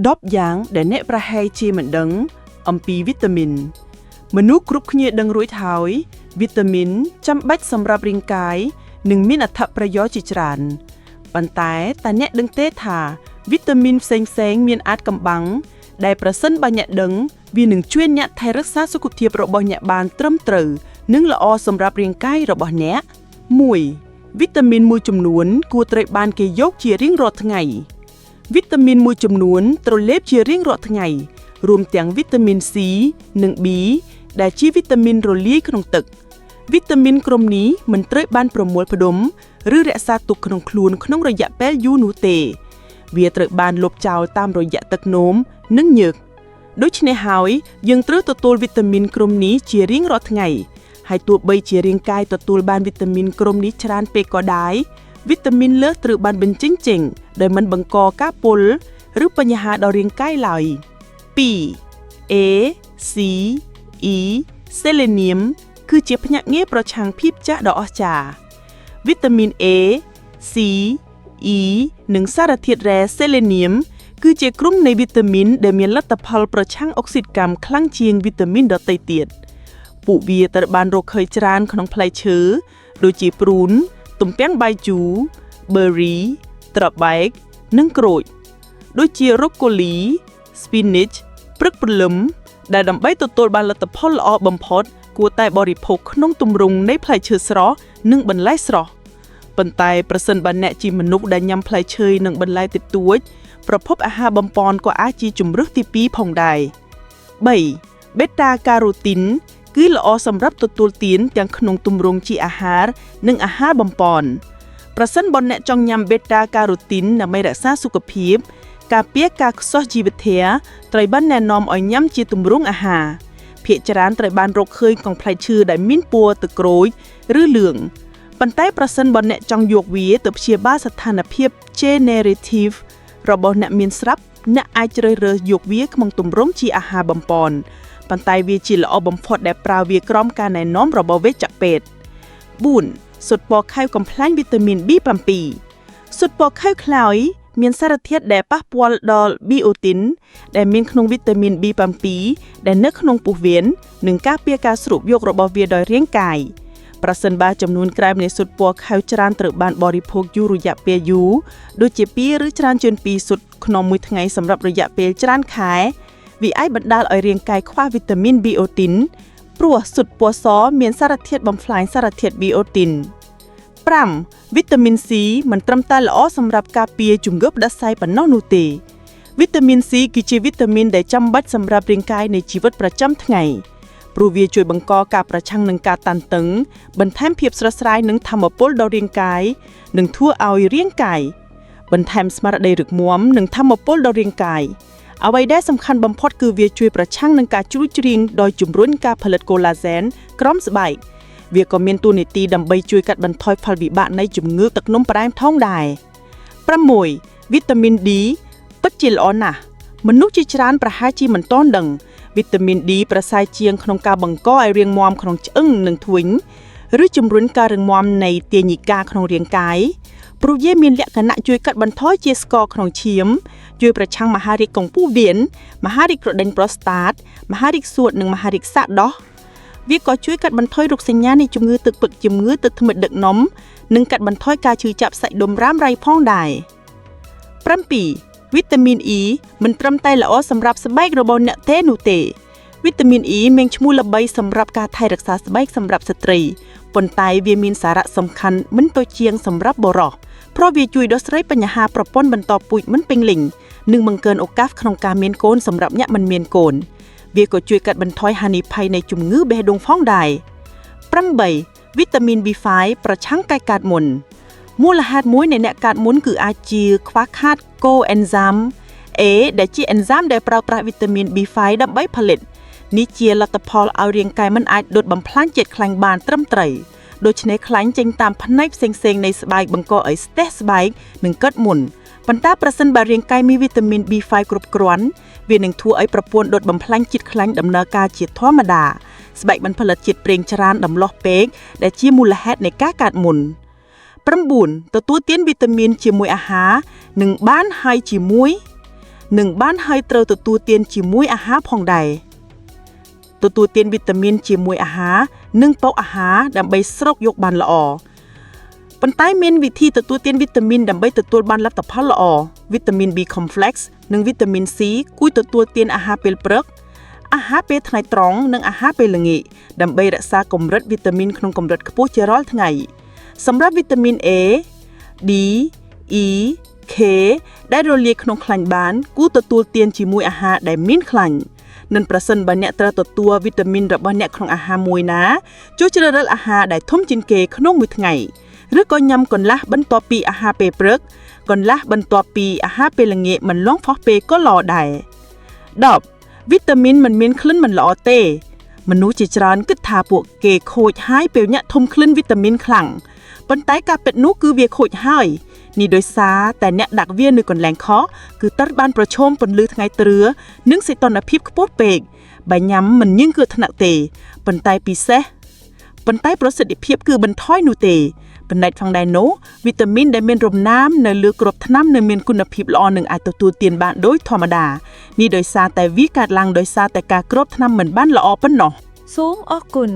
10 យ៉ាងដែលអ្នកប្រហែលជាមិនដឹងអំពីវីតាមីនមនុស្សគ្រប់គ្នាដឹងរួចហើយវីតាមីនចាំបាច់សម្រាប់រាងកាយនិងមានអត្ថប្រយោជន៍ជាច្រើនប៉ុន្តែតើអ្នកដឹងទេថាវីតាមីនផ្សេងៗមានអាចកំបាំងដែលប្រសិនបើអ្នកដឹងវានឹងជួយអ្នកថែរក្សាសុខភាពរបស់អ្នកបានត្រឹមត្រូវនិងល្អសម្រាប់រាងកាយរបស់អ្នក 1. វីតាមីនមួយចំនួនគួរត្រូវបានគេយកជារៀងរាល់ថ្ងៃវីតាមីនមួយចំនួនត្រូវលេបជារៀងរាល់ថ្ងៃរួមទាំងវីតាមីន C និង B ដែលជាវីតាមីនរលាយក្នុងទឹកវីតាមីនក្រុមនេះមិនត្រូវបានប្រមូលផ្ដុំឬរក្សាទុកក្នុងខ្លួនក្នុងរយៈពេលយូរនោះទេវាត្រូវបានលុបចោលតាមរយៈទឹកនោមនិងញើសដូច្នេះហើយយើងត្រូវទទួលវីតាមីនក្រុមនេះជារៀងរាល់ថ្ងៃហើយទោះបីជារាងកាយទទួលបានវីតាមីនក្រុមនេះច្រើនពេកក៏ដោយវីតាមីនលើសត្រូវបានបញ្ចេញចេញដោយមិនបង្កការពុលឬបញ្ហាដល់រាងកាយឡើយ 2. A C E Selenium គឺជាភ្នាក់ងារប្រឆាំងភាពចាស់ដ៏អស្ចារ្យវីតាមីន A C E និងសារធាតុរ៉ែ Selenium គឺជាក្រុមនៃវីតាមីនដែលមានលទ្ធផលប្រឆាំងអុកស៊ីតកម្មខ្លាំងជាងវីតាមីនដទៃទៀតពួកវាត្រូវបានរកឃើញច្រើនក្នុងផ្លែឈើដូចជាព្រូនទំពាំងបាយជូ berry ត្របែកនិងក្រូចដូចជារ៉ូកូលី spinach ព្រឹកព្រលឹមដែលដើម្បីទទួលបានលទ្ធផលល្អបំផុតគួរតែបរិភោគក្នុងទម្រង់នៃផ្លែឈើស្រស់និងបន្លែស្រស់ប៉ុន្តែប្រសិនបើអ្នកជាមនុស្សដែលញ៉ាំផ្លែឈើនិងបន្លែតិចតួចប្រភពអាហារបំប៉នក៏អាចជាជម្រើសទី2ផងដែរ 3. បេតាការ៉ូទីនគឺល្អសម្រាប់ទទួលទានទាំងក្នុងទម្រង់ជាអាហារនិងអាហារបំប៉នប្រសិនបើអ្នកចង់ញ៉ាំបេតាការ៉ូទីនដើម្បីរក្សាសុខភាពការពារការខ្សោះជីវធាតុត្រូវបានណែនាំឲ្យញ៉ាំជាទម្រង់អាហារភាគច្រើនត្រូវបានរកឃើញក្នុងផ្លែឈើដែលមានពណ៌ទឹកក្រូចឬលឿងប៉ុន្តែប្រសិនបើអ្នកចង់យកវាទៅព្យាបាលស្ថានភាព Degenerative របស់អ្នកមានស្រាប់អ្នកអាចជ្រើសរើសយកវាក្នុងទម្រង់ជាអាហារបំប៉នប៉ុន្តែវាជាល្អបំផុតដែលប្រើវាក្រោមការណែនាំរបស់វេជ្ជពេទ្យ 4. ស៊ុតពណ៌ខែវកំប្លែងវីតាមីន B7 ស៊ុតពណ៌ខែវខ្លោយមានសារធាតុដែលប៉ះពាល់ដល់ប៊ីអូទីនដែលមានក្នុងវីតាមីន B7 ដែលនៅក្នុងពោះវៀននិងការពារការស្រូបយករបស់វាដោយរាងកាយប្រសិនបើចំនួនក្រែមនៃស៊ុតពណ៌ខែវច្រើនត្រូវបានបរិភោគយូររយៈពេលយូរដូចជា2ឬច្រើនជាង2ស៊ុតក្នុងមួយថ្ងៃសម្រាប់រយៈពេលច្រើនខែវាអាចបណ្ដាលឲ្យរាងកាយខ្វះវីតាមីន B អូទីនព្រោះស៊ុតពណ៌សមានសារធាតុបំផ្លាញសារធាតុ B អូទីន 5. វីតាមីន C មិនត្រឹមតែល្អសម្រាប់ការពារជំងឺផ្ដាសាយប៉ុណ្ណោះនោះទេវីតាមីន C គឺជាវីតាមីនដែលចាំបាច់សម្រាប់រាងកាយនៃជីវិតប្រចាំថ្ងៃព្រោះវាជួយបង្កការប្រឆាំងនឹងការតានតឹងបន្ថែមភាពស្រស់ស្រាយនិងថាមពលដល់រាងកាយនិងធ្វើឲ្យរាងកាយបន្ថែមស្មារតីរឹងមាំនិងថាមពលដល់រាងកាយអ្វីដែលសំខាន់បំផុតគឺវាជួយប្រឆាំងនឹងការជ្រួញជ្រៀងដោយជំរុញការផលិតកូឡាហ្សែនក្រោមស្បែកវាក៏មានតួនាទីដើម្បីជួយកាត់បន្ថយផលវិបាកនៃជំងឺទឹកនោមផ្អែមផងដែរ 6. វីតាមីន D ពិតជាល្អណាស់មនុស្សជាច្រើនប្រហែលជាមិនទាន់ដឹងវីតាមីន D ប្រសើរជាងក្នុងការបង្កឲ្យរាងមាំក្នុងឆ្អឹងនិងធ្វេញឬជំរុញការរឹងមាំនៃទាញីកាក្នុងរាងកាយព្រោះវាមានលក្ខណៈជួយកាត់បន្ថយជាស្ករក្នុងឈាមជួយប្រឆាំងមហារីកកង្ពោះវៀនមហារីកក្រដេញប្រូស្តាតមហារីកសួតនិងមហារីកសាកដោះវាក៏ជួយកាត់បន្ថយរោគសញ្ញានៃជំងឺទឹកពឹកជំងឺទឹកធ្មេញដឹកនាំនិងកាត់បន្ថយការឈឺចាប់សាច់ដុំរ៉ាំរ៉ៃផងដែរ 7. វីតាមីន E មិនត្រឹមតែល្អសម្រាប់ស្បែករបស់អ្នកទេនោះទេវីតាមីន E មានឈ្មោះល្បីសម្រាប់ការថែរក្សាស្បែកសម្រាប់ស្ត្រីប៉ុន្តែវាមានសារៈសំខាន់មិនទៅជាងសម្រាប់បុរសព្រោះវាជួយដោះស្រាយបញ្ហាប្រព័ន្ធបន្តពូជមិនពេញលេញនិងបង្កើនឱកាសក្នុងការមានកូនសម្រាប់អ្នកមិនមានកូនវាក៏ជួយកាត់បន្ថយហានិភ័យនៃជំងឺបេះដូងផងដែរ 8. វីតាមីន B5 ប្រឆាំងកាយកើតមុនមូលហេតុមួយនៃអ្នកកើតមុនគឺអាចជាខ្វះខាតកូអេនហ្សាម A ដែលជាអេនហ្សាមដែលប្រើប្រាស់វីតាមីន B5 ដើម្បីផលិតនេះជាលទ្ធផលឲ្យរាងកាយមិនអាចដុតបំផ្លាញជាតិខ្លាញ់បានត្រឹមត្រូវដូច្នេះខ្លាញ់ចេញតាមផ្នែកផ្សេងៗនៃស្បែកបង្កឲ្យស្ទះស្បែកនិងកើតមុនប៉ុន្តែប្រសិនបើរាងកាយមានវីតាមីន B5 គ្រប់គ្រាន់វានឹងធ្វើឲ្យប្រព័ន្ធដុតបំផ្លាញជាតិខ្លាញ់ដំណើរការជាធម្មតាស្បែកបានផលិតជាតិប្រេងច្រើនដំឡោះពេកដែលជាមូលហេតុនៃការកើតមុន 9. ទទួលទានវីតាមីនជាមួយអាហារនឹងបានហើយជាមួយ នឹងបានហើយត្រូវទទួលទានជាមួយអាហារផងដែរទទួលទានវីតាមីនជាមួយអាហារនិងបោកអាហារដើម្បីស្រូបយកបានល្អប៉ុន្តែមានវិធីទទួលទានវីតាមីនដើម្បីទទួលបានលទ្ធផលល្អវីតាមីន B complex និងវីតាមីន C គួរទទួលទានអាហារពេលព្រឹកអាហារពេលថ្ងៃត្រង់និងអាហារពេលល្ងាចដើម្បីរក្សាកម្រិតវីតាមីនក្នុងកម្រិតខ្ពស់ជារាល់ថ្ងៃសម្រាប់វីតាមីន A D E K ដែលរលាយក្នុងខ្លាញ់បានគួរទទួលទានជាមួយអាហារដែលមានខ្លាញ់និងប្រសិនបើអ្នកត្រូវទទួលវីតាមីនរបស់អ្នកក្នុងអាហារមួយណាជួយជ្រើសរើសអាហារដែលធំជាងគេក្នុងមួយថ្ងៃឬក៏ញ៉ាំកន្លះបន្ទាប់ពីអាហារពេលព្រឹកកន្លះបន្ទាប់ពីអាហារពេលល្ងាចមិនលងផុសពេកក៏ល្អដែរ 10. វីតាមីនមិនមានក្លិនមិនល្អទេមនុស្សជាច្រើនគិតថាពួកគេខូចហើយពេលអ្នកធំក្លិនវីតាមីនខ្លាំងប៉ុន្តែការពិតនោះគឺវាខូចហើយនេះដោយសារតែអ្នកដាក់វានៅកន្លែងខុសគឺត្រូវបានប្រឈមពន្លឺថ្ងៃទ្រឿនិងសីតុណ្ហភាពខ្ពស់ពេកបើញ៉ាំមិនញឹងគឺថ្នាក់ទេប៉ុន្តែប្រសិទ្ធភាពគឺបន្ថយនោះទេបណ្ដែតផងដែរនោះវីតាមីនដែលមានរំណាមនៅលើគ្រាប់ថ្នាំនៅមានគុណភាពល្អនឹងអាចទទួលទានបានដោយធម្មតានេះដោយសារតែវាកើតឡើងដោយសារតែការគ្របថ្នាំមិនបានល្អប៉ុណ្ណោះ សូមអរគុណ